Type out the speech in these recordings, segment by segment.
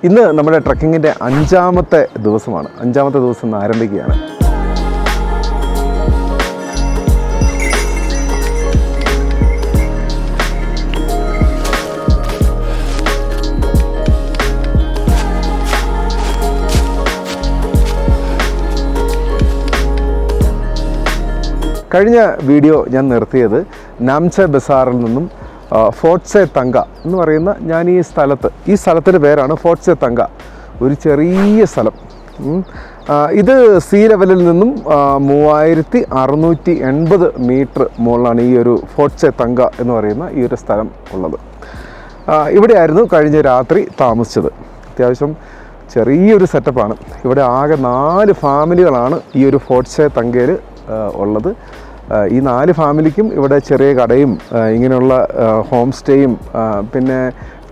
ഇന്ന് നമ്മുടെ ട്രക്കിങ്ങിൻ്റെ അഞ്ചാമത്തെ ദിവസമാണ്. അഞ്ചാമത്തെ ദിവസം ഇന്ന് ആരംഭിക്കുകയാണ്. കഴിഞ്ഞ വീഡിയോ ഞാൻ നിർത്തിയത് നാംചെ ബസാറിൽ നിന്നും ഫോർട്ട് സെ തങ്ക എന്ന് പറയുന്ന ഈ സ്ഥലത്തിൻ്റെ പേരാണ് ഫോർട്ട് സെ തങ്ക. ഒരു ചെറിയ സ്ഥലം. ഇത് സീ ലെവലിൽ നിന്നും 3680 മീറ്റർ മുകളിലാണ് ഈ ഒരു ഫോർട്ട് സെ തങ്ക എന്ന് പറയുന്ന ഈ ഒരു സ്ഥലം ഉള്ളത്. ഇവിടെയായിരുന്നു കഴിഞ്ഞ രാത്രി താമസിച്ചത്. അത്യാവശ്യം ചെറിയൊരു സെറ്റപ്പാണ്. ഇവിടെ ആകെ 4 ഫാമിലികളാണ് ഈ ഒരു ഫോർട്ട് സെ തങ്കയിൽ ഉള്ളത്. ഈ 4 ഫാമിലിക്കും ഇവിടെ ചെറിയ കടയും ഇങ്ങനെയുള്ള ഹോം സ്റ്റേയും പിന്നെ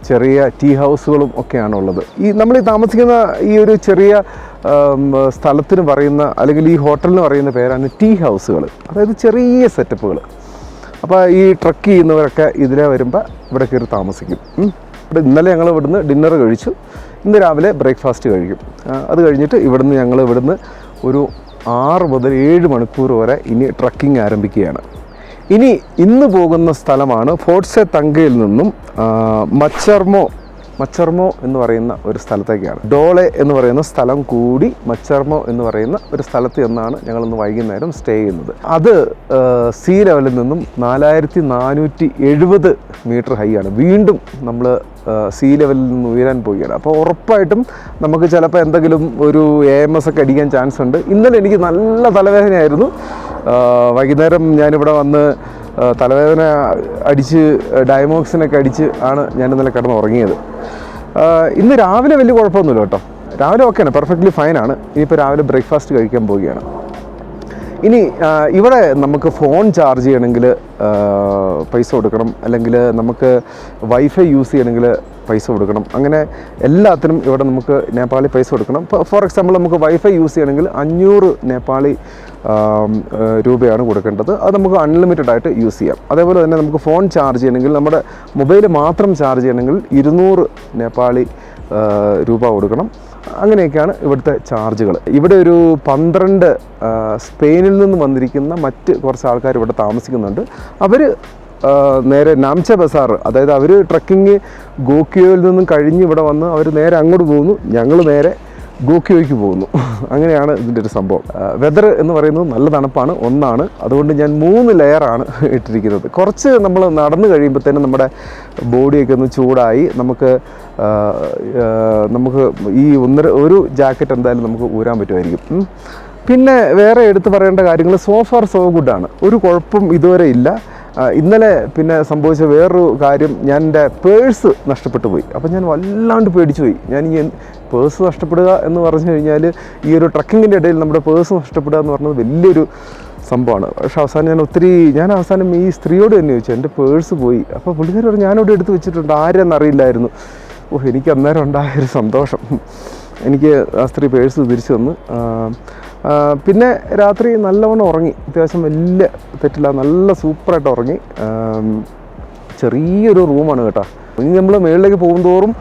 ചെറിയ ടീ ഹൗസുകളും ഒക്കെയാണ് ഉള്ളത്. നമ്മൾ താമസിക്കുന്ന ഈ ഒരു ചെറിയ സ്ഥലത്തിന് പറയുന്ന അല്ലെങ്കിൽ ഈ ഹോട്ടലിന് പറയുന്ന പേരാണ് ടീ ഹൗസുകൾ. അതായത് ചെറിയ സെറ്റപ്പുകൾ. അപ്പോൾ ഈ ട്രക്ക് ചെയ്യുന്നവരൊക്കെ ഇതിലെ വരുമ്പോൾ ഇവിടെ കയറി താമസിക്കും. ഇന്നലെ ഞങ്ങൾ ഇവിടുന്ന് ഡിന്നർ കഴിച്ചു. ഇന്ന് രാവിലെ ബ്രേക്ക്ഫാസ്റ്റ് കഴിക്കും. അത് കഴിഞ്ഞിട്ട് ഇവിടുന്ന് ഒരു 6 മുതൽ 7 മണിക്കൂർ വരെ ഇനി ട്രക്കിംഗ് ആരംഭിക്കുകയാണ്. ഇന്ന് പോകുന്ന സ്ഥലമാണ് ഫോർട്ട് സെ തങ്കയിൽ നിന്നും മച്ചർമോ എന്ന് പറയുന്ന ഒരു സ്ഥലത്തേക്കാണ്. ഡോളെ എന്ന് പറയുന്ന സ്ഥലം കൂടി മച്ചർമോ എന്ന് പറയുന്ന ഒരു സ്ഥലത്ത് എന്നാണ് ഞങ്ങളിന്ന് വൈകുന്നേരം സ്റ്റേ ചെയ്യുന്നത്. അത് സീ ലെവലിൽ നിന്നും 4470 മീറ്റർ ഹൈ ആണ്. വീണ്ടും നമ്മൾ സീ ലെവലിൽ നിന്ന് ഉയരാൻ പോവുകയാണ്. അപ്പോൾ ഉറപ്പായിട്ടും നമുക്ക് ചിലപ്പോൾ എന്തെങ്കിലും ഒരു AMS ഒക്കെ അടിക്കാൻ ചാൻസ് ഉണ്ട്. ഇന്നലെ എനിക്ക് നല്ല തലവേദനയായിരുന്നു. വൈകുന്നേരം ഞാനിവിടെ വന്ന് തലവേദന അടിച്ച് ഡയമോക്സിനൊക്കെ അടിച്ച് ആണ് ഞാൻ ഇന്നലെ കിടന്ന് ഉറങ്ങിയത്. ഇന്ന് രാവിലെ വലിയ കുഴപ്പമൊന്നുമില്ല കേട്ടോ. രാവിലെ ഓക്കെയാണ്, പെർഫെക്റ്റ്ലി ഫൈനാണ്. ഇനിയിപ്പോൾ രാവിലെ ബ്രേക്ക്ഫാസ്റ്റ് കഴിക്കാൻ പോവുകയാണ്. ഇവിടെ നമുക്ക് ഫോൺ ചാർജ് ചെയ്യണമെങ്കിൽ പൈസ കൊടുക്കണം, അല്ലെങ്കിൽ നമുക്ക് വൈഫൈ യൂസ് ചെയ്യണമെങ്കിൽ പൈസ കൊടുക്കണം. അങ്ങനെ എല്ലാത്തിനും ഇവിടെ നമുക്ക് നേപ്പാളി പൈസ കൊടുക്കണം. ഇപ്പോൾ ഫോർ എക്സാമ്പിൾ നമുക്ക് വൈഫൈ യൂസ് ചെയ്യണമെങ്കിൽ 500 നേപ്പാളി രൂപയാണ് കൊടുക്കേണ്ടത്. അത് നമുക്ക് അൺലിമിറ്റഡ് ആയിട്ട് യൂസ് ചെയ്യാം. അതേപോലെ തന്നെ നമുക്ക് ഫോൺ ചാർജ് ചെയ്യണമെങ്കിൽ, നമ്മുടെ മൊബൈൽ മാത്രം ചാർജ് ചെയ്യണമെങ്കിൽ 200 നേപ്പാളി രൂപ കൊടുക്കണം. അങ്ങനെയൊക്കെയാണ് ഇവിടുത്തെ ചാർജുകൾ. ഇവിടെ ഒരു 12 സ്പെയിനിൽ നിന്ന് വന്നിരിക്കുന്ന മറ്റ് കുറച്ച് ആൾക്കാർ ഇവിടെ താമസിക്കുന്നുണ്ട്. അവർ നേരെ നാംചെ ബസാർ, അതായത് അവർ ട്രക്കിങ് ഗോക്കിയോയിൽ നിന്നും കഴിഞ്ഞ് ഇവിടെ വന്ന് അവർ നേരെ അങ്ങോട്ട് പോകുന്നു. ഞങ്ങൾ നേരെ ഗോക്കിയോയ്ക്ക് പോകുന്നു. അങ്ങനെയാണ് ഇതിൻ്റെ ഒരു സംഭവം. വെതർ എന്ന് പറയുന്നത് നല്ല തണുപ്പാണ്, ഒന്നാണ്. അതുകൊണ്ട് ഞാൻ 3 ലെയറാണ് ഇട്ടിരിക്കുന്നത്. കുറച്ച് നമ്മൾ നടന്നു കഴിയുമ്പോഴത്തേനും നമ്മുടെ ബോഡിയൊക്കെ ഒന്ന് ചൂടായി നമുക്ക് ഈ ഒരു ജാക്കറ്റ് എന്തായാലും നമുക്ക് ഊരാൻ പറ്റുമായിരിക്കും. പിന്നെ വേറെ എടുത്ത് പറയേണ്ട കാര്യങ്ങൾ സോ ഫാർ സോ ഗുഡാണ്. ഒരു കുഴപ്പം ഇതുവരെ ഇല്ല. ഇന്നലെ പിന്നെ സംഭവിച്ച വേറൊരു കാര്യം, ഞാൻ എൻ്റെ പേഴ്സ് നഷ്ടപ്പെട്ടു പോയി. അപ്പോൾ ഞാൻ വല്ലാണ്ട് പേടിച്ചു പോയി. പേഴ്സ് നഷ്ടപ്പെടുക എന്ന് പറഞ്ഞു കഴിഞ്ഞാൽ ഈ ഒരു ട്രക്കിങ്ങിൻ്റെ ഇടയിൽ നമ്മുടെ പേഴ്സ് നഷ്ടപ്പെടുക എന്ന് പറഞ്ഞത് വലിയൊരു സംഭവമാണ്. പക്ഷേ ഞാൻ അവസാനം ഈ സ്ത്രീയോട് തന്നെ ചോദിച്ചു, എൻ്റെ പേഴ്സ് പോയി. അപ്പോൾ പുള്ളിക്കാരി പറഞ്ഞു, ഞാനിവിടെ എടുത്ത് വെച്ചിട്ടുണ്ട്, ആരെന്നറിയില്ലായിരുന്നു. എനിക്ക് അന്നേരം ഉണ്ടായൊരു സന്തോഷം. എനിക്ക് ആ സ്ത്രീ പേഴ്സ് തിരിച്ചു തന്നു. പിന്നെ രാത്രി നല്ലവണ്ണം ഉറങ്ങി. അത്യാവശ്യം വലിയ തെറ്റില്ല, നല്ല സൂപ്പറായിട്ട് ഉറങ്ങി. ചെറിയൊരു റൂമാണ് കേട്ടോ. ഇനി നമ്മൾ മുകളിലേക്ക് പോകുന്തോറും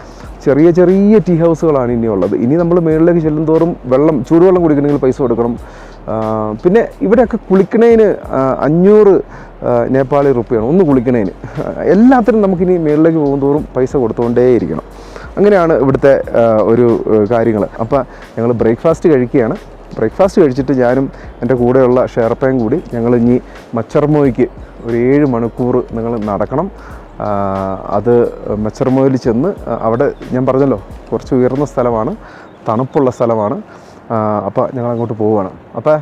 ചെറിയ ചെറിയ ടീ ഹൗസുകളാണ് ഇനിയുള്ളത്. ഇനി നമ്മൾ മുകളിലേക്ക് ചെല്ലുന്തോറും ചൂടുവെള്ളം കുടിക്കണമെങ്കിൽ പൈസ കൊടുക്കണം. പിന്നെ ഇവിടെയൊക്കെ കുളിക്കണേന് 500 നേപ്പാളി റുപ്പിയാണ് ഒന്ന് കുളിക്കണേന്. എല്ലാത്തിനും നമുക്കിനി മുകളിലേക്ക് പോകുന്തോറും പൈസ കൊടുത്തുകൊണ്ടേയിരിക്കണം. അങ്ങനെയാണ് ഇവിടുത്തെ ഒരു കാര്യങ്ങൾ. അപ്പോൾ ഞങ്ങൾ ബ്രേക്ക്ഫാസ്റ്റ് കഴിക്കുകയാണ്. ബ്രേക്ക്ഫാസ്റ്റ് കഴിച്ചിട്ട് ഞാനും എൻ്റെ കൂടെയുള്ള ഷെയർപ്പയും കൂടി ഞങ്ങൾ ഇനി മച്ചർമോയ്ക്ക് ഒരു 7 മണിക്കൂർ നിങ്ങൾ നടക്കണം. അത് മച്ചർമോയിൽ ചെന്ന് അവിടെ ഞാൻ പറഞ്ഞല്ലോ കുറച്ച് ഉയർന്ന സ്ഥലമാണ്, തണുപ്പുള്ള സ്ഥലമാണ്. അപ്പോൾ ഞങ്ങൾ അങ്ങോട്ട് പോവുകയാണ്. അപ്പോൾ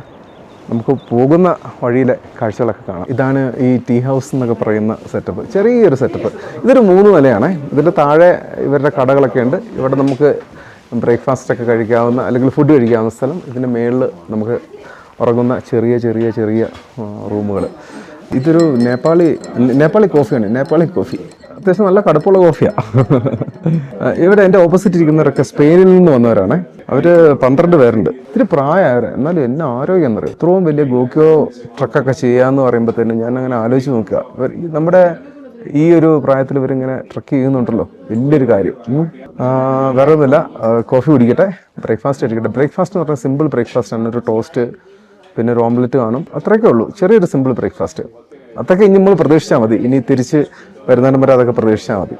നമുക്ക് പോകുന്ന വഴിയിലെ കാഴ്ചകളൊക്കെ കാണാം. ഇതാണ് ഈ ടീ ഹൗസ് എന്നൊക്കെ പറയുന്ന സെറ്റപ്പ്. ചെറിയൊരു സെറ്റപ്പ്. ഇതൊരു 3 നിലയാണ്. ഇതിൻ്റെ താഴെ ഇവരുടെ കടകളൊക്കെ ഉണ്ട്. ഇവിടെ നമുക്ക് ബ്രേക്ക്ഫാസ്റ്റൊക്കെ കഴിക്കാവുന്ന അല്ലെങ്കിൽ ഫുഡ് കഴിക്കാവുന്ന സ്ഥലം. ഇതിൻ്റെ മേളിൽ നമുക്ക് ഉറങ്ങുന്ന ചെറിയ ചെറിയ ചെറിയ റൂമുകൾ. ഇതൊരു നേപ്പാളി കോഫിയാണ്. നേപ്പാളി കോഫി അത്യാവശ്യം നല്ല കടുപ്പുള്ള കോഫിയാണ്. ഇവിടെ എൻ്റെ ഓപ്പോസിറ്റ് ഇരിക്കുന്നവരൊക്കെ സ്പെയിനിൽ നിന്ന് വന്നവരാണ്. അവർ 12 പേരുണ്ട്. ഇത്തിരി പ്രായമായവർ, എന്നാലും എന്നെ ആരോഗ്യം എന്നറിയാം. ഇത്രയും വലിയ ഗോക്കിയോ ട്രക്കൊക്കെ ചെയ്യാമെന്ന് പറയുമ്പോഴത്തേനും ഞാൻ അങ്ങനെ ആലോചിച്ച് നോക്കുക. നമ്മുടെ ഈ ഒരു പ്രായത്തിൽ ഇവരിങ്ങനെ ട്രക്ക് ചെയ്യുന്നുണ്ടല്ലോ, വലിയൊരു കാര്യം. വേറെ ഒന്നുമില്ല, കോഫി കുടിക്കട്ടെ, ബ്രേക്ക്ഫാസ്റ്റ് എടുക്കട്ടെ. ബ്രേക്ക്ഫാസ്റ്റ് എന്ന് പറഞ്ഞാൽ സിമ്പിൾ ബ്രേക്ക്ഫാസ്റ്റ് ആണ്. ഒരു ടോസ്റ്റ്, പിന്നെ ഒരു ഓംലെറ്റ് കാണും, അത്രയൊക്കെ ഉള്ളൂ. ചെറിയൊരു സിമ്പിൾ ബ്രേക്ക്ഫാസ്റ്റ്. അതൊക്കെ ഇനി നമ്മൾ പ്രതീക്ഷിച്ചാൽ മതി. ഇനി തിരിച്ച് വരുന്നതിനും വരെ അതൊക്കെ പ്രതീക്ഷിച്ചാൽ മതി.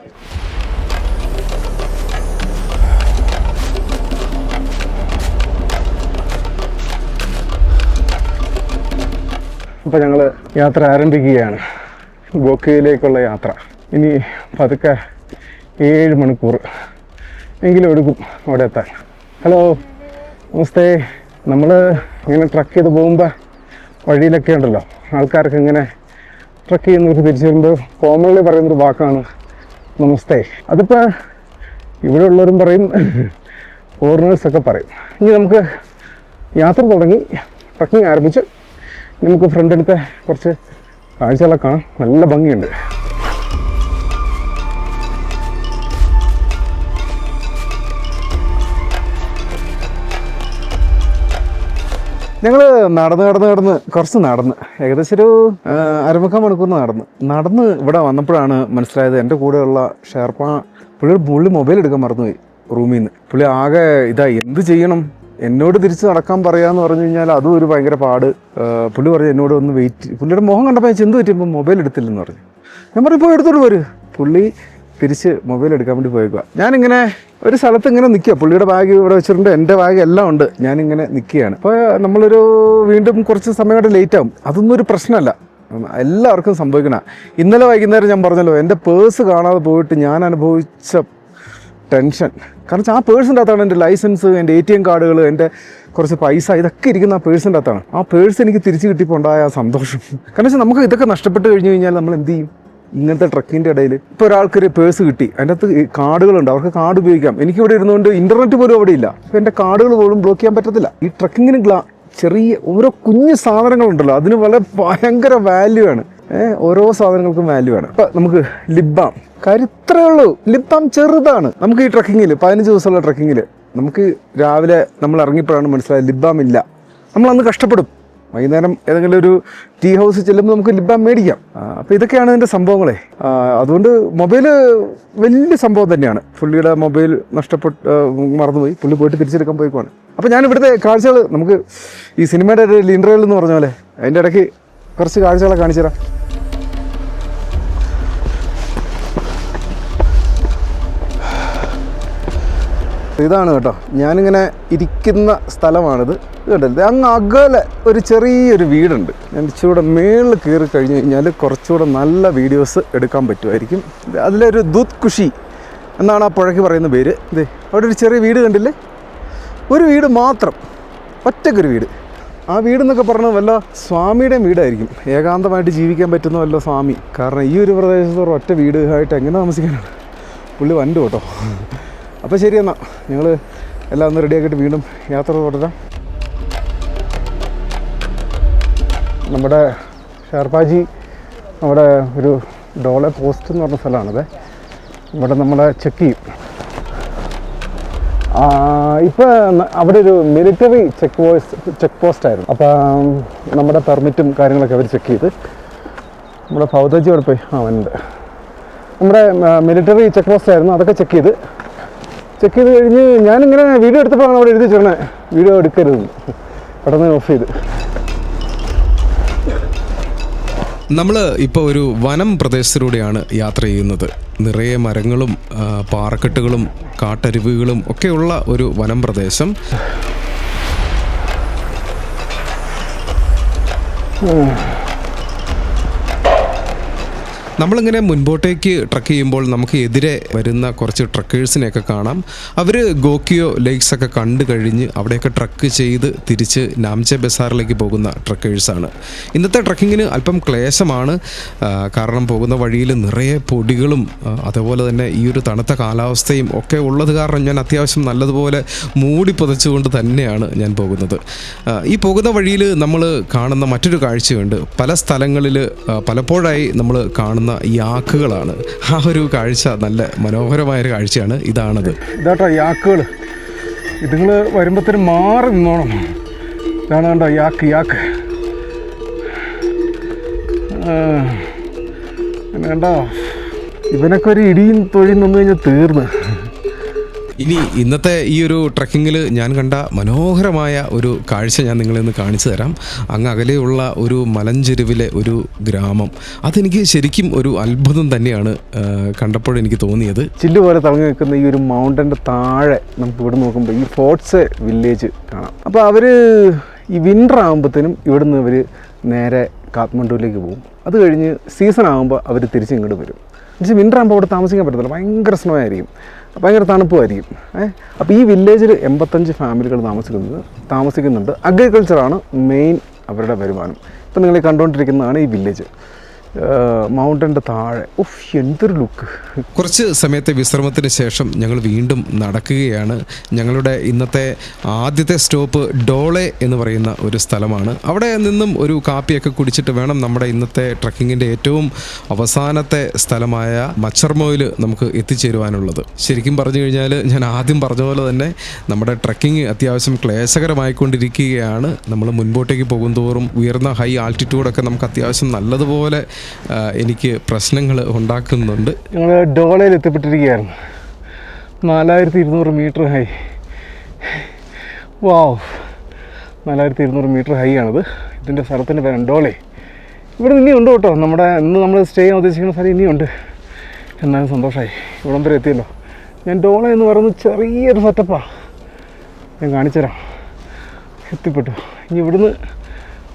അപ്പോൾ ഞങ്ങൾ യാത്ര ആരംഭിക്കുകയാണ്, ഗോക്കയിലേക്കുള്ള യാത്ര. ഇനി പതുക്കെ 7 മണിക്കൂർ എങ്കിലും എടുക്കും അവിടെ എത്താൻ. ഹലോ, നമസ്തേ. നമ്മൾ ഇങ്ങനെ ട്രക്ക് ചെയ്ത് പോകുമ്പോൾ വഴിയിലൊക്കെ ഉണ്ടല്ലോ ആൾക്കാർക്ക് ഇങ്ങനെ ട്രക്ക് ചെയ്യുന്നവർക്ക് തിരിച്ചു വരുമ്പോൾ കോമൺലി പറയുന്നൊരു വാക്കാണ് നമസ്തേ. അതിപ്പോൾ ഇവിടെ ഉള്ളവരും പറയും, ഫോറിനേഴ്സൊക്കെ പറയും. ഇനി നമുക്ക് യാത്ര തുടങ്ങി, ട്രക്കിങ് ആരംഭിച്ച് നമുക്ക് ഫ്രണ്ടിലത്തെ കുറച്ച് കാഴ്ചകളൊക്കെ കാണാം. നല്ല ഭംഗിയുണ്ട്. ഞങ്ങൾ നടന്ന് കുറച്ച് നടന്ന് ഏകദേശം ഒരു 1/4 മണിക്കൂർ നടന്ന് ഇവിടെ വന്നപ്പോഴാണ് മനസ്സിലായത് എൻ്റെ കൂടെയുള്ള ഷെർപ്പ പുള്ളി മൊബൈൽ എടുക്കാൻ മറന്നുപോയി റൂമിൽ നിന്ന്. പുള്ളി ആകെ എന്ത് ചെയ്യണം, എന്നോട് തിരിച്ച് നടക്കാൻ പറയാമെന്ന് പറഞ്ഞു കഴിഞ്ഞാൽ അതും ഒരു ഭയങ്കര പാട്. പുള്ളി പറഞ്ഞു എന്നോട് ഒന്ന് വെയിറ്റ്. പുള്ളിയുടെ മുഖം കണ്ടപ്പോൾ ചെന്ത് പറ്റിയപ്പോൾ മൊബൈൽ എടുത്തില്ലെന്ന് പറഞ്ഞു. ഞാൻ പറഞ്ഞു ഇപ്പോൾ എടുത്തോട്ട് പോര്. പുള്ളി തിരിച്ച് മൊബൈൽ എടുക്കാൻ വേണ്ടി പോയേക്കുക. ഞാനിങ്ങനെ ഒരു സ്ഥലത്ത് ഇങ്ങനെ നിൽക്കുക, പുള്ളിയുടെ ബാഗ് ഇവിടെ വെച്ചിട്ടുണ്ട്, എൻ്റെ ബാഗ് എല്ലാം ഉണ്ട്. ഞാനിങ്ങനെ നിൽക്കുകയാണ്. അപ്പോൾ നമ്മളൊരു വീണ്ടും കുറച്ച് സമയമായിട്ട് ലേറ്റ് ആവും. അതൊന്നും ഒരു പ്രശ്നമല്ല, എല്ലാവർക്കും സംഭവിക്കണ. ഇന്നലെ വൈകുന്നേരം ഞാൻ പറഞ്ഞല്ലോ, എൻ്റെ പേഴ്സ് കാണാതെ പോയിട്ട് ഞാൻ അനുഭവിച്ച ടെൻഷൻ. കാരണം ആ പേഴ്സിൻ്റെ അകത്താണ് എൻ്റെ ലൈസൻസ്, എൻ്റെ ATM കാർഡുകൾ, എൻ്റെ കുറച്ച് പൈസ, ഇതൊക്കെ ഇരിക്കുന്ന ആ പേഴ്സിൻ്റെ അകത്താണ്. ആ പേഴ്സ് എനിക്ക് തിരിച്ച് കിട്ടിയപ്പോൾ ഉണ്ടായ ആ സന്തോഷം. കാരണം വെച്ചാൽ നമുക്ക് ഇതൊക്കെ നഷ്ടപ്പെട്ട് കഴിഞ്ഞ് കഴിഞ്ഞാൽ നമ്മൾ എന്ത് ചെയ്യും? ഇങ്ങനത്തെ ട്രക്കിൻ്റെ ഇടയിൽ ഇപ്പോൾ ഒരാൾക്കൊരു പേഴ്സ് കിട്ടി, അതിൻ്റെ അകത്ത് കാർഡുകളുണ്ട്, അവർക്ക് കാർഡ് ഉപയോഗിക്കാം. എനിക്കിവിടെ ഇരുന്നുകൊണ്ട് ഇൻ്റർനെറ്റ് പോലും അവിടെ ഇല്ല, അപ്പോൾ എൻ്റെ കാർഡുകൾ പോലും ബ്ലോക്ക് ചെയ്യാൻ പറ്റത്തില്ല. ഈ ട്രക്കിങ്ങിന് ചെറിയ ഓരോ കുഞ്ഞു സാധനങ്ങളുണ്ടല്ലോ, അതിന് വളരെ ഭയങ്കര വാല്യൂ ആണ്. ഓരോ സാധനങ്ങൾക്കും വാല്യൂ ആണ്. ഇപ്പം നമുക്ക് ലിപ് ബാം, കാര്യം ഇത്രയേ ഉള്ളൂ. ലിപ് ബാം ചെറുതാണ്. നമുക്ക് ഈ ട്രക്കിങ്ങിൽ 15 ദിവസമുള്ള ട്രക്കിങ്ങിൽ നമുക്ക് രാവിലെ നമ്മൾ ഇറങ്ങിയപ്പോഴാണ് മനസ്സിലായത് ലിപ് ബാം ഇല്ല. നമ്മളന്ന് കഷ്ടപ്പെടും. വൈകുന്നേരം ഏതെങ്കിലും ഒരു ടീ ഹൗസ് ചെല്ലുമ്പോൾ നമുക്ക് ലിപ് ബാം മേടിക്കാം. അപ്പോൾ ഇതൊക്കെയാണ് ഇതിൻ്റെ സംഭവങ്ങളെ. അതുകൊണ്ട് മൊബൈല് വലിയ സംഭവം തന്നെയാണ്. പുള്ളിയുടെ മൊബൈൽ മറന്നുപോയി, പുള്ളി പോയിട്ട് തിരിച്ചെടുക്കാൻ പോയിക്കോണ്. അപ്പോൾ ഞാൻ ഇവിടുത്തെ കാഴ്ചകൾ, നമുക്ക് ഈ സിനിമയുടെ ഒരു ഇൻ്റർവ്യൂവിൽ എന്ന് പറഞ്ഞ പോലെ അതിൻ്റെ ഇടയ്ക്ക് കുറച്ച് കാഴ്ചകളൊക്കെ കാണിച്ചു തരാം. ഇതാണ് കേട്ടോ, ഞാനിങ്ങനെ ഇരിക്കുന്ന സ്ഥലമാണിത്. കണ്ടല്ലേ, അങ്ങ് അകലെ ഒരു ചെറിയൊരു വീടുണ്ട്. ഞാൻ ഇച്ചിരൂടെ മേളിൽ കയറി കഴിഞ്ഞ് കഴിഞ്ഞാൽ കുറച്ചുകൂടെ നല്ല വീഡിയോസ് എടുക്കാൻ പറ്റുമായിരിക്കും. അതിലൊരു ദൂത് കുഷി എന്നാണ് ആ പുഴയ്ക്ക് പറയുന്ന പേര്. ഇതേ അവിടെ ഒരു ചെറിയ വീട് കണ്ടില്ലേ, ഒരു വീട് മാത്രം, ഒറ്റക്കൊരു വീട്. ആ വീടെന്നൊക്കെ പറഞ്ഞാൽ വല്ല സ്വാമിയുടെയും വീടായിരിക്കും, ഏകാന്തമായിട്ട് ജീവിക്കാൻ പറ്റുന്ന വല്ല സ്വാമി. കാരണം ഈ ഒരു പ്രദേശത്ത് ഒറ്റ വീടായിട്ട് എങ്ങനെ താമസിക്കാനാണ്? പുള്ളി വണ്ടു കേട്ടോ. അപ്പോൾ ശരി, എന്നാൽ ഞങ്ങൾ എല്ലാം ഒന്ന് റെഡിയാക്കിയിട്ട് വീണ്ടും യാത്ര തുടരാം. നമ്മുടെ ഷെർപ്പാജി നമ്മുടെ ഒരു ഡോളെ പോസ്റ്റ് എന്ന് പറഞ്ഞ സ്ഥലമാണത്. ഇവിടെ നമ്മളെ ചെക്ക് ചെയ്യും. ഇപ്പോൾ അവിടെ ഒരു മിലിറ്ററി ചെക്ക് പോസ്റ്റായിരുന്നു. അപ്പം നമ്മുടെ പെർമിറ്റും കാര്യങ്ങളൊക്കെ അവർ ചെക്ക് ചെയ്ത്. നമ്മുടെ ഫൗദജി അവിടെ പോയി വന്നിട്ടുണ്ട്. നമ്മുടെ മിലിറ്ററി ചെക്ക് പോസ്റ്റായിരുന്നു, അതൊക്കെ ചെക്ക് ചെയ്ത് കഴിഞ്ഞ് ഞാനിങ്ങനെ വീഡിയോ എടുത്തപ്പോഴാണ് അവിടെ എഴുതി വെച്ചേക്കണേ, വീഡിയോ എടുക്കരുത്, പെട്ടെന്ന് ഓഫ് ചെയ്ത്. നമ്മൾ ഇപ്പോൾ ഒരു വനം പ്രദേശത്തിലൂടെയാണ് യാത്ര ചെയ്യുന്നത്. നിറയെ മരങ്ങളും പാറക്കെട്ടുകളും കാട്ടരുവികളും ഒക്കെയുള്ള ഒരു വനം പ്രദേശം. നമ്മളിങ്ങനെ മുൻപോട്ടേക്ക് ട്രക്ക് ചെയ്യുമ്പോൾ നമുക്ക് എതിരെ വരുന്ന കുറച്ച് ട്രക്കേഴ്സിനെയൊക്കെ കാണാം. അവർ ഗോക്കിയോ ലേക്സ് ഒക്കെ കണ്ടു കഴിഞ്ഞ് അവിടെയൊക്കെ ട്രക്ക് ചെയ്ത് തിരിച്ച് നാംചെ ബസാറിലേക്ക് പോകുന്ന ട്രക്കേഴ്സാണ്. ഇന്നത്തെ ട്രക്കിങ്ങിന് അല്പം ക്ലേശമാണ്. കാരണം പോകുന്ന വഴിയിൽ നിറയെ പൊടികളും അതുപോലെ തന്നെ ഈ ഒരു തണുത്ത കാലാവസ്ഥയും ഒക്കെ ഉള്ളത് കാരണം ഞാൻ അത്യാവശ്യം നല്ലതുപോലെ മൂടി പുതച്ചുകൊണ്ട് തന്നെയാണ് ഞാൻ പോകുന്നത്. ഈ പോകുന്ന വഴിയിൽ നമ്മൾ കാണുന്ന മറ്റൊരു കാഴ്ചയുണ്ട്. പല സ്ഥലങ്ങളിൽ പലപ്പോഴായി നമ്മൾ കാണുന്ന യാക്കുകളാണ്. ആ ഒരു കാഴ്ച നല്ല മനോഹരമായൊരു കാഴ്ചയാണ്. ഇതാണത്. ഇതാട്ടോ യാക്കുകൾ. ഇതുങ്ങൾ വരുമ്പോഴത്തേനും മാറി നിന്നോണം. ഇതാണ് കണ്ടോ യാക്ക് കണ്ടോ. ഇവനൊക്കെ ഒരു ഇടിയും തൊഴിയും വന്നു കഴിഞ്ഞാൽ തീർന്ന്. ഇനി ഇന്നത്തെ ഈ ഒരു ട്രക്കിങ്ങിൽ ഞാൻ കണ്ട മനോഹരമായ ഒരു കാഴ്ച ഞാൻ നിങ്ങളെ ഒന്ന് കാണിച്ചു തരാം. അങ്ങ് അകലെയുള്ള ഒരു മലഞ്ചെരുവിലെ ഒരു ഗ്രാമം, അതെനിക്ക് ശരിക്കും ഒരു അത്ഭുതം തന്നെയാണ് കണ്ടപ്പോഴെനിക്ക് തോന്നിയത്. ചില്ല് പോലെ തളങ്ങി നിൽക്കുന്ന ഈ ഒരു മൗണ്ടൻ്റെ താഴെ നമുക്ക് ഇവിടെ നോക്കുമ്പോൾ ഈ ഫോർട്ട്സ് വില്ലേജ് കാണാം. അപ്പോൾ അവർ ഈ വിൻ്റർ ആകുമ്പോഴത്തേനും ഇവിടുന്ന് അവർ നേരെ കാത്മണ്ഡുവിലേക്ക് പോകും. അത് കഴിഞ്ഞ് സീസൺ ആകുമ്പോൾ അവർ തിരിച്ചിങ്ങോട്ട് വരും. എന്നുവെച്ചാൽ വിൻ്റർ ആകുമ്പോൾ അവിടെ താമസിക്കാൻ പറ്റത്തില്ല, ഭയങ്കര സ്നോ ആയിരിക്കും, ഭയങ്കര തണുപ്പുമായിരിക്കും. അപ്പോൾ ഈ വില്ലേജിൽ 85 ഫാമിലികൾ താമസിക്കുന്നുണ്ട്. അഗ്രികൾച്ചറാണ് മെയിൻ അവരുടെ വരുമാനം. ഇപ്പം നിങ്ങൾ കണ്ടുകൊണ്ടിരിക്കുന്നതാണ് ഈ വില്ലേജ്, മൗണ്ടൻ്റെ താഴെ. എന്തൊരു ലുക്ക്. കുറച്ച് സമയത്തെ വിശ്രമത്തിന് ശേഷം ഞങ്ങൾ വീണ്ടും നടക്കുകയാണ്. ഞങ്ങളുടെ ഇന്നത്തെ ആദ്യത്തെ സ്റ്റോപ്പ് ഡോളെ എന്ന് പറയുന്ന ഒരു സ്ഥലമാണ്. അവിടെ നിന്നും ഒരു കാപ്പിയൊക്കെ കുടിച്ചിട്ട് വേണം നമ്മുടെ ഇന്നത്തെ ട്രക്കിങ്ങിൻ്റെ ഏറ്റവും അവസാനത്തെ സ്ഥലമായ മച്ചർമോയിൽ നമുക്ക് എത്തിച്ചേരുവാനുള്ളത്. ശരിക്കും പറഞ്ഞു കഴിഞ്ഞാൽ ഞാൻ ആദ്യം പറഞ്ഞ പോലെ തന്നെ നമ്മുടെ ട്രക്കിങ് അത്യാവശ്യം ക്ലേശകരമായിക്കൊണ്ടിരിക്കുകയാണ്. നമ്മൾ മുൻപോട്ടേക്ക് പോകുന്തോറും ഉയർന്ന ഹൈ ആൾട്ടിറ്റ്യൂഡൊക്കെ നമുക്ക് അത്യാവശ്യം നല്ലതുപോലെ എനിക്ക് പ്രശ്നങ്ങൾ ഉണ്ടാക്കുന്നുണ്ട്. ഞങ്ങൾ ഡോളയിൽ എത്തിപ്പെട്ടിരിക്കുകയായിരുന്നു. 4200 മീറ്റർ ഹൈ. വാവ്, 4200 മീറ്റർ ഹൈ ആണിത്. ഇതിൻ്റെ സ്ഥലത്തിൻ്റെ പേരാണ് ഡോളെ. ഇവിടെ ഇനിയുണ്ട് കേട്ടോ, ഇന്ന് നമ്മൾ സ്റ്റേ ചെയ്യാൻ ഉദ്ദേശിക്കുന്ന സ്ഥലം ഇനിയുണ്ട്. എന്നാലും സന്തോഷമായി, ഇവിടം വരെ എത്തിയല്ലോ. ഞാൻ ഡോള എന്ന് പറയുന്നത് ചെറിയൊരു സെറ്റപ്പാണ്, ഞാൻ കാണിച്ചുതരാം. എത്തിപ്പെട്ടു. ഇനി ഇവിടുന്ന്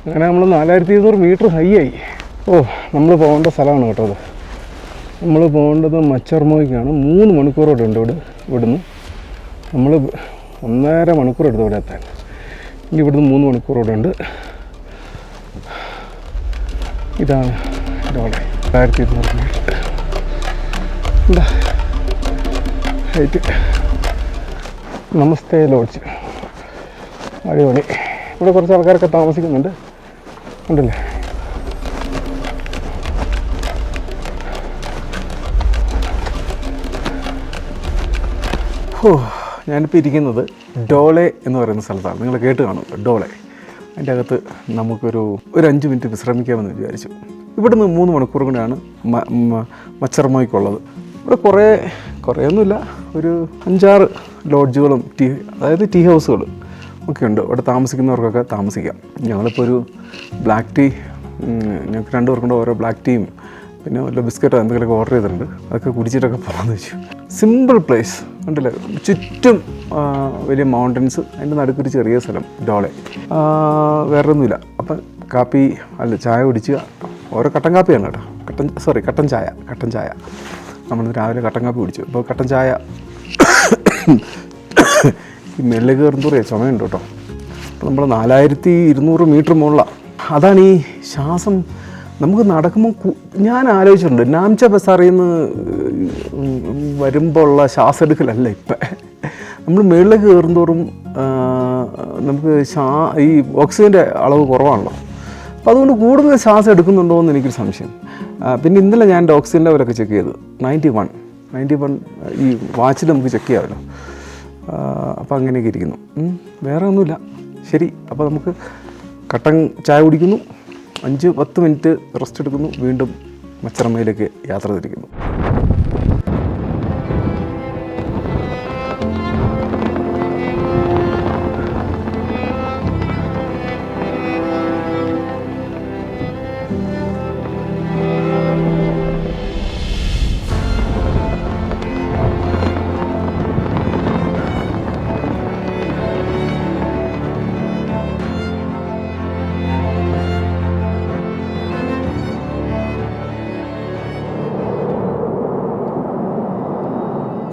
അങ്ങനെ നമ്മൾ 4200 മീറ്റർ ഹൈ ആയി. നമ്മൾ പോകേണ്ട സ്ഥലമാണ് കേട്ടോ അത്. നമ്മൾ പോകേണ്ടത് മച്ചർമോയ്ക്കാണ്. 3 മണിക്കൂറോടെ ഉണ്ട് ഇവിടുന്ന്. നമ്മൾ 1.5 മണിക്കൂർ എടുത്ത് ഇവിടെ എത്താൻ. ഇനി ഇവിടുന്ന് 3 മണിക്കൂറോടെ ഉണ്ട്. ഇതാണ് ഡോളെ, 4200 മീറ്റർ. എന്താ ഹൈറ്റ്. നമസ്തേ ലോഡ്ജ്, അടിപൊളി. ഇവിടെ കുറച്ച് ആൾക്കാരൊക്കെ താമസിക്കുന്നുണ്ട്, ഉണ്ടല്ലേ. ഞാനിപ്പോൾ ഇരിക്കുന്നത് ഡോളെ എന്ന് പറയുന്ന സ്ഥലത്താണ്. നിങ്ങൾ കേട്ട് കാണും ഡോളെ. അതിൻ്റെ അകത്ത് നമുക്കൊരു 5 മിനിറ്റ് വിശ്രമിക്കാമെന്ന് വിചാരിച്ചു. ഇവിടുന്ന് 3 മണിക്കൂർ കൊണ്ടാണ് മച്ചർമോയ്ക്കുള്ളത്. ഇവിടെ കുറേയൊന്നുമില്ല, ഒരു 5-6 ലോഡ്ജുകളും അതായത് ടീ ഹൗസുകൾ ഒക്കെ ഉണ്ട്. ഇവിടെ താമസിക്കുന്നവർക്കൊക്കെ താമസിക്കാം. ഞങ്ങളിപ്പോൾ ഒരു ബ്ലാക്ക് ടീ, ഞങ്ങൾക്ക് 2 പേർക്കൊണ്ട് ഓരോ ബ്ലാക്ക് ടീയും പിന്നെ വല്ല ബിസ്ക്കറ്റോ എന്തെങ്കിലുമൊക്കെ ഓർഡർ ചെയ്തിട്ടുണ്ട്. അതൊക്കെ കുടിച്ചിട്ടൊക്കെ പോകാമെന്ന് വെച്ചു. സിമ്പിൾ പ്ലേസ് ഉണ്ടല്ലേ, ചുറ്റും വലിയ മൗണ്ടൻസ്, അതിൻ്റെ നടുക്കൊരു ചെറിയ സ്ഥലം ഡോളെ. വേറെ ഒന്നുമില്ല. അപ്പം ചായ കുടിക്കുക. ഓരോ കട്ടൻ കാപ്പിയാണ് കേട്ടോ, കട്ടൻ ചായ. നമ്മൾ രാവിലെ കട്ടൻ കാപ്പി കുടിച്ചു. അപ്പോൾ കട്ടൻ ചായ ഈ മെല്ലെ കയറുന്നൂറേ ചുമയുണ്ട് കേട്ടോ. അപ്പോൾ നമ്മൾ 4200 മീറ്റർ മുകളിലാണ്. അതാണ് ഈ ശ്വാസം നമുക്ക് നടക്കുമ്പോൾ ഞാൻ ആലോചിച്ചിട്ടുണ്ട്, നാംച ബസാറിൽ നിന്ന് വരുമ്പോൾ ഉള്ള ശ്വാസം എടുക്കലല്ല ഇപ്പം. നമ്മൾ മുകളിലേക്ക് കയറുന്തോറും നമുക്ക് ഈ ഓക്സിജൻ്റെ അളവ് കുറവാണല്ലോ. അപ്പോൾ അതുകൊണ്ട് കൂടുതൽ ശ്വാസം എടുക്കുന്നുണ്ടോ എന്ന് എനിക്കൊരു സംശയം. പിന്നെ ഇന്നലെ ഞാൻ എൻ്റെ ഓക്സിജൻ ലെവലൊക്കെ ചെക്ക് ചെയ്തു. 91 ഈ വാച്ചിൽ നമുക്ക് ചെക്ക് ചെയ്യാമല്ലോ. അപ്പോൾ അങ്ങനെയൊക്കെ ഇരിക്കുന്നു. വേറെ ഒന്നുമില്ല. ശരി, അപ്പോൾ നമുക്ക് കട്ടൻ ചായ കുടിക്കുന്നു, 5-10 മിനിറ്റ് റെസ്റ്റ് എടുക്കുന്നു, വീണ്ടും മച്ചർമയിലേക്ക് യാത്ര തിരിക്കുന്നു.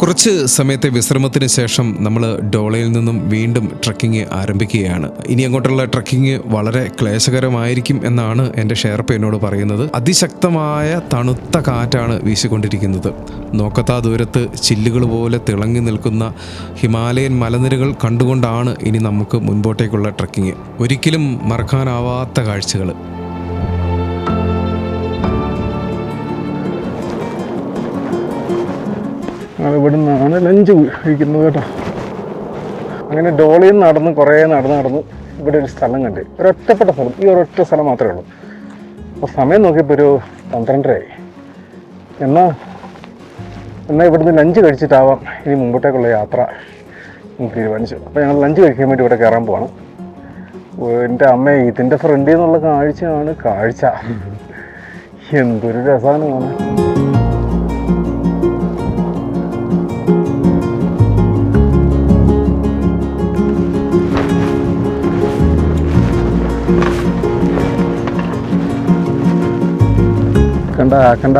കുറച്ച് സമയത്തെ വിശ്രമത്തിന് ശേഷം നമ്മൾ ഡോളയിൽ നിന്നും വീണ്ടും ട്രക്കിങ് ആരംഭിക്കുകയാണ്. ഇനി അങ്ങോട്ടുള്ള ട്രക്കിങ് വളരെ ക്ലേശകരമായിരിക്കും എന്നാണ് എൻ്റെ ഷെയർപ്പ് എന്നോട് പറയുന്നത്. അതിശക്തമായ തണുത്ത കാറ്റാണ് വീശിക്കൊണ്ടിരിക്കുന്നത്. നോക്കത്താ ദൂരത്ത് ചില്ലുകൾ പോലെ തിളങ്ങി നിൽക്കുന്ന ഹിമാലയൻ മലനിരകൾ കണ്ടുകൊണ്ടാണ് ഇനി നമുക്ക് മുൻപോട്ടേക്കുള്ള ട്രക്കിങ്. ഒരിക്കലും മറക്കാനാവാത്ത കാഴ്ചകൾ. ഇവിടെ നിന്നാണ് ലഞ്ച് കഴിക്കുന്നത് കേട്ടോ. അങ്ങനെ ഡോളിയിൽ നടന്ന് കുറേ നടന്ന് ഇവിടെ ഒരു സ്ഥലം കണ്ട്, ഒരൊറ്റപ്പെട്ട സ്ഥലം, ഈ ഒരൊറ്റ സ്ഥലം മാത്രമേ ഉള്ളൂ. അപ്പോൾ സമയം നോക്കിയപ്പോൾ ഒരു 12:30 ആയി. എന്നാൽ എന്നാൽ ഇവിടുന്ന് ലഞ്ച് കഴിച്ചിട്ടാവാം ഇനി മുമ്പോട്ടേക്കുള്ള യാത്ര നമുക്ക് തീരുമാനിച്ചു. അപ്പോൾ ഞങ്ങൾ ലഞ്ച് കഴിക്കാൻ വേണ്ടി ഇവിടെ കയറാൻ പോവാണ്. എൻ്റെ അമ്മ ഇതിൻ്റെ ഫ്രണ്ടിൽ നിന്നുള്ള കാഴ്ചയാണ് കാഴ്ച. എന്തൊരു രസമാണ് കാണാൻ. കണ്ട കണ്ട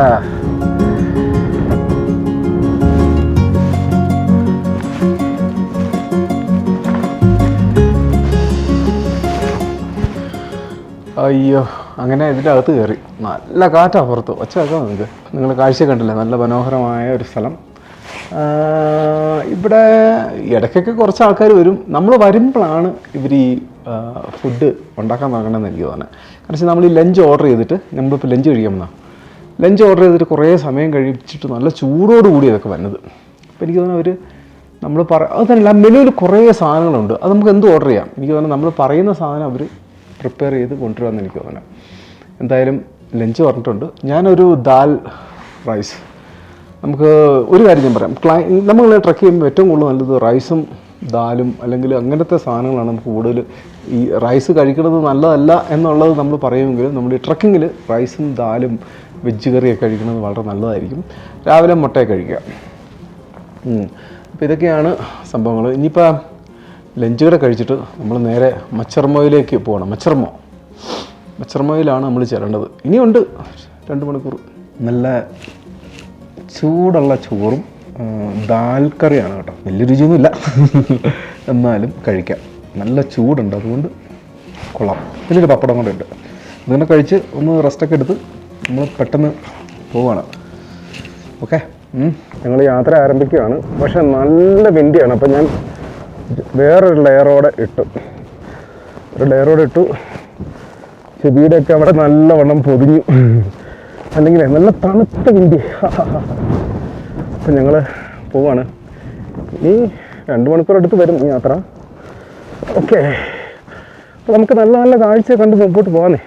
അയ്യോ, അങ്ങനെ ഇതിൻ്റെ അകത്ത് കയറി. നല്ല കാറ്റാണ് പുറത്ത്. ഒച്ച കേൾക്കാം നിങ്ങൾക്ക്. നിങ്ങൾ കാഴ്ച കണ്ടില്ലേ, നല്ല മനോഹരമായ ഒരു സ്ഥലം. ഇവിടെ ഇടയ്ക്കൊക്കെ കുറച്ച് ആൾക്കാർ വരും. നമ്മൾ വരുമ്പോഴാണ് ഇവർ ഈ ഫുഡ് ഉണ്ടാക്കാൻ തുടങ്ങണമെന്ന് എനിക്ക് തോന്നുന്നത്. കാരണം നമ്മൾ ഈ ലഞ്ച് ഓർഡർ ചെയ്തിട്ട്, നമ്മളിപ്പോൾ ലഞ്ച് കഴിക്കാൻ വന്നാൽ ലഞ്ച് ഓർഡർ ചെയ്തിട്ട് കുറേ സമയം കഴിച്ചിട്ട് നല്ല ചൂടോടുകൂടി ഇതൊക്കെ വന്നത്. അപ്പോൾ എനിക്ക് തോന്നുന്നു നമ്മൾ അത് തന്നെ മെനുവിൽ കുറേ സാധനങ്ങളുണ്ട്. അത് നമുക്ക് എന്ത് ഓർഡർ ചെയ്യാം. എനിക്ക് തോന്നുന്നു നമ്മൾ പറയുന്ന സാധനം അവർ പ്രിപ്പയർ ചെയ്ത് കൊണ്ടുവരാമെന്ന് എനിക്ക് തോന്നുന്നു. എന്തായാലും ലഞ്ച് പറഞ്ഞിട്ടുണ്ട്. ഞാനൊരു ദാൽ റൈസ്. നമുക്ക് ഒരു കാര്യം ഞാൻ പറയാം, നമ്മൾ ട്രക്ക് ചെയ്യുമ്പോൾ ഏറ്റവും കൂടുതൽ നല്ലത് റൈസും ദാലും അല്ലെങ്കിൽ അങ്ങനത്തെ സാധനങ്ങളാണ് നമുക്ക് കൂടുതൽ. ഈ റൈസ് കഴിക്കുന്നത് നല്ലതല്ല എന്നുള്ളത് നമ്മൾ പറയുമെങ്കിലും നമ്മൾ ഈ ട്രക്കിങ്ങിൽ റൈസും ദാലും വെജ് കറിയൊക്കെ കഴിക്കുന്നത് വളരെ നല്ലതായിരിക്കും. രാവിലെ മുട്ടയൊക്കെ കഴിക്കുക. അപ്പോൾ ഇതൊക്കെയാണ് സംഭവങ്ങൾ. ഇനിയിപ്പോൾ ലഞ്ച് കൂടെ കഴിച്ചിട്ട് നമ്മൾ നേരെ മച്ചർമോയിലേക്ക് പോകണം. മച്ചർമോയിലാണ് നമ്മൾ ചെല്ലേണ്ടത്. ഇനിയുണ്ട് 2 മണിക്കൂർ. നല്ല ചൂടുള്ള ചോറും ദാൽ കറിയാണ് കേട്ടോ. വലിയ രുചിയൊന്നുമില്ല, എന്നാലും കഴിക്കാം. നല്ല ചൂടുണ്ട്, അതുകൊണ്ട് കൊള്ളാം. വലിയൊരു പപ്പടം കൊണ്ടുണ്ട്. ഇങ്ങനെ കഴിച്ച് ഒന്ന് റെസ്റ്റൊക്കെ എടുത്ത് നമ്മൾ പെട്ടെന്ന് പോവുകയാണ്. ഓക്കെ, ഞങ്ങൾ യാത്ര ആരംഭിക്കുകയാണ്. പക്ഷെ നല്ല വിൻഡിയാണ്. അപ്പം ഞാൻ വേറൊരു ലെയറോടെ ഇട്ടു. ചെവിയുടെയൊക്കെ അവിടെ നല്ലവണ്ണം പൊതിഞ്ഞു. അല്ലെങ്കിൽ നല്ല തണുത്ത വിൻഡി. അപ്പം ഞങ്ങൾ പോവാണ്. ഈ 2 മണിക്കൂർ അടുത്ത് വരും ഈ യാത്ര. ഓക്കെ, അപ്പോൾ നമുക്ക് നല്ല നല്ല കാഴ്ച കണ്ട് മുമ്പോട്ട് പോകാന്നേ.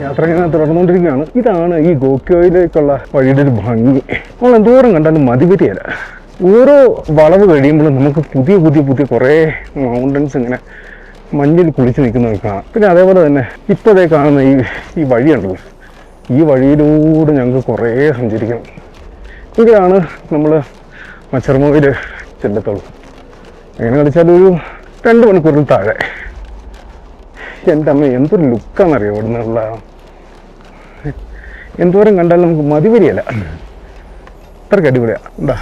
യാത്ര ഇങ്ങനെ തുടർന്നുകൊണ്ടിരിക്കുകയാണ്. ഇതാണ് ഈ ഗോക്യോയിലേക്കുള്ള വഴിയുടെ ഒരു ഭംഗി. നമ്മൾ എന്തോരം കണ്ടാലും മതി വരികയില്ല. ഓരോ വളവ് കഴിയുമ്പോഴും നമുക്ക് പുതിയ കുറേ മൗണ്ടൻസ് ഇങ്ങനെ മഞ്ഞിൽ കുളിച്ച് നിൽക്കുന്നത് കാണാം. പിന്നെ അതേപോലെ തന്നെ ഇപ്പോഴേ കാണുന്ന ഈ വഴിയുണ്ടല്ലോ, ഈ വഴിയിലൂടെ ഞങ്ങൾക്ക് കുറേ സഞ്ചരിക്കണം. ഇവിടെയാണ് നമ്മൾ മച്ചർമോയിൽ ചെല്ലത്തുള്ളൂ. എങ്ങനെ കളിച്ചാലും ഒരു 2 മണിക്കൂറിൽ താഴെ. എൻ്റെ അമ്മ എന്തൊരു ലുക്കാണെന്നറിയോ ഇവിടെ നിന്നുള്ള. എന്തോരം കണ്ടാലും നമുക്ക് മതി വരികയില്ല. അത്രയ്ക്ക് അടിപൊളിയാണ്. എന്താ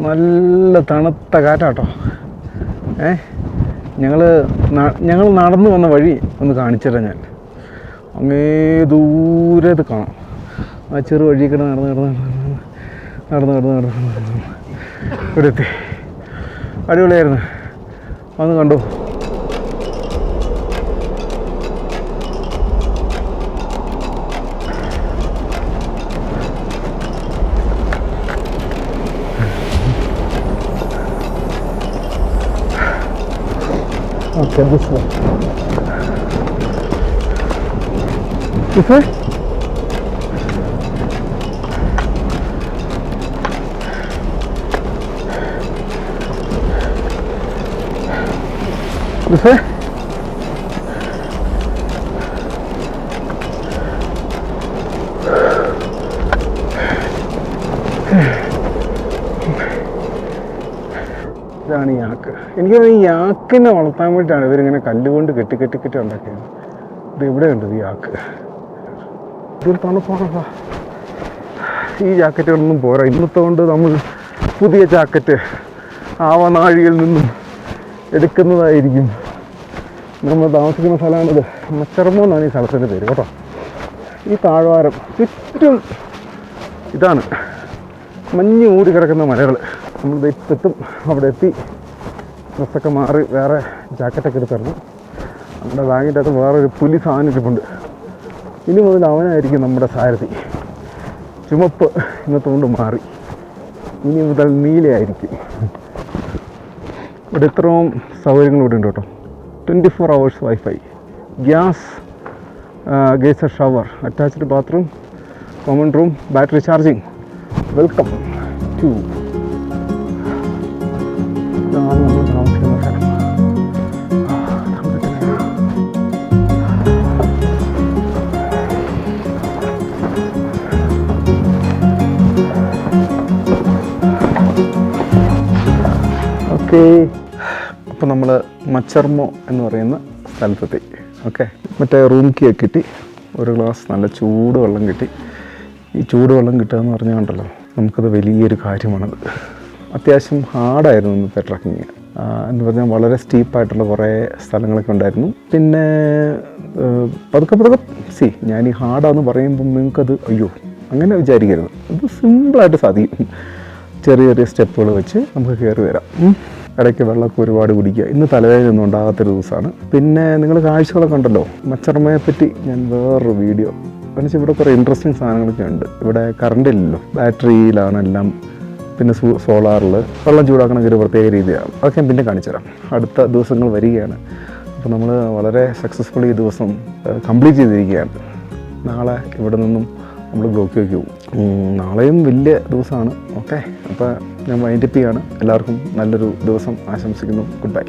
നല്ല തണുത്ത കാറ്റാട്ടോ. ഞങ്ങൾ നടന്നു വന്ന വഴി ഒന്ന് കാണിച്ചുതരാം ഞാൻ. അങ്ങേ ദൂരത്ത് കാണാം ആ ചെറു വഴിയൊക്കെ നടന്ന് ഇവിടെ എത്തി. അടിപൊളിയായിരുന്നു. വന്ന് കണ്ടു. Okay, this way. This way? This way? ഇതാണ് യാക്ക്. എനിക്ക് ഈ യാക്കിനെ വളർത്താൻ വേണ്ടിയിട്ടാണ് ഇവരിങ്ങനെ കല്ലുകൊണ്ട് കെട്ടി ഉണ്ടാക്കിയത്. ഇത് ഇവിടെ ഉണ്ട് ഈ യാക്ക്. ഇതൊരു തണുപ്പാണല്ലോ. ഈ ജാക്കറ്റുകളൊന്നും പോരാ. ഇന്നത്തെ കൊണ്ട് നമ്മൾ പുതിയ ജാക്കറ്റ് ആവനാഴിയിൽ നിന്നും എടുക്കുന്നതായിരിക്കും. നമ്മൾ താമസിക്കുന്ന സ്ഥലമാണിത്. മച്ചർമോ എന്നാണ് ഈ സ്ഥലത്തിൻ്റെ പേര് കേട്ടോ. ഈ താഴ്വാരം ചുറ്റും ഇതാണ് മഞ്ഞ് മൂടി കിടക്കുന്ന മലകൾ. നമ്മൾ എത്തും, അവിടെ എത്തി ഡ്രസ്സൊക്കെ മാറി വേറെ ജാക്കറ്റൊക്കെ എടുത്തിറങ്ങും. നമ്മുടെ ബാഗിൻ്റെ അകത്ത് വേറൊരു പുലി സാധനം ഇരിപ്പുണ്ട്. ഇനി മുതൽ അവനായിരിക്കും നമ്മുടെ സാരഥി. ചുമപ്പ് ഇന്നത്തെ കൊണ്ട് മാറി, ഇനി മുതൽ നീലയായിരിക്കും. ഇവിടെ ഇത്രയും സൗകര്യങ്ങൾ ഇവിടെ ഉണ്ട് കേട്ടോ. 24 hours wifi, gas, geyser shower, attached bathroom, common room, battery charging. Welcome to ഇതാണ് നമ്മൾ താമസിക്കുന്ന സ്ഥലം. ഓക്കെ, അപ്പോൾ നമ്മൾ മച്ചർമോ എന്ന് പറയുന്ന സ്ഥലത്തെത്തി. ഓക്കെ, മറ്റേ റൂം കീ ഒക്കെ കിട്ടി, ഒരു ഗ്ലാസ് നല്ല ചൂടുവെള്ളം കിട്ടി. ഈ ചൂടുവെള്ളം കിട്ടുക എന്ന് പറഞ്ഞാൽ ഉണ്ടല്ലോ, നമുക്കത് വലിയൊരു കാര്യമാണത്. അത്യാവശ്യം ഹാർഡായിരുന്നു ഇന്നത്തെ ട്രക്കിങ് എന്ന് പറഞ്ഞാൽ. വളരെ സ്റ്റീപ്പായിട്ടുള്ള കുറേ സ്ഥലങ്ങളൊക്കെ ഉണ്ടായിരുന്നു. പിന്നെ പതുക്കെ ഞാൻ ഈ ഹാർഡാന്ന് പറയുമ്പോൾ നിങ്ങൾക്കത് അയ്യോ അങ്ങനെ വിചാരിക്കരുത്. ഇത് സിമ്പിളായിട്ട് സാധിക്കും. ചെറിയ ചെറിയ സ്റ്റെപ്പുകൾ വെച്ച് നമുക്ക് കയറി വരാം. ഇടയ്ക്ക് വെള്ളമൊക്കെ ഒരുപാട് കുടിക്കുക. ഇന്ന് തലവേദനയൊന്നും ഉണ്ടാകാത്തൊരു ദിവസമാണ്. പിന്നെ നിങ്ങൾ കാഴ്ചകളൊക്കെ ഉണ്ടല്ലോ. മച്ചർമയെ പറ്റി ഞാൻ വേറൊരു വീഡിയോ എന്നുവെച്ചാൽ ഇവിടെ കുറേ ഇൻട്രസ്റ്റിംഗ് സാധനങ്ങളൊക്കെ ഉണ്ട്. ഇവിടെ കറണ്ട് ഇല്ലല്ലോ, ബാറ്ററിയിലാണ് എല്ലാം. പിന്നെ സോളാറിൽ വെള്ളം ചൂടാക്കണമെങ്കിൽ ഒരു പ്രത്യേക രീതിയാണ്. അതൊക്കെ ഞാൻ പിന്നെ കാണിച്ചു തരാം. അടുത്ത ദിവസങ്ങൾ വരികയാണ്. അപ്പോൾ നമ്മൾ വളരെ സക്സസ്ഫുള്ളി ഈ ദിവസം കംപ്ലീറ്റ് ചെയ്തിരിക്കുകയാണ്. നാളെ ഇവിടെ നിന്നും നമ്മൾ ഗോക്യോയ്ക്ക് പോകും. നാളെയും വലിയ ദിവസമാണ്. ഓക്കെ, അപ്പോൾ ഞാൻ വൈൻഡപ്പ് ചെയ്യാണ്. എല്ലാവർക്കും നല്ലൊരു ദിവസം ആശംസിക്കുന്നു. Good bye.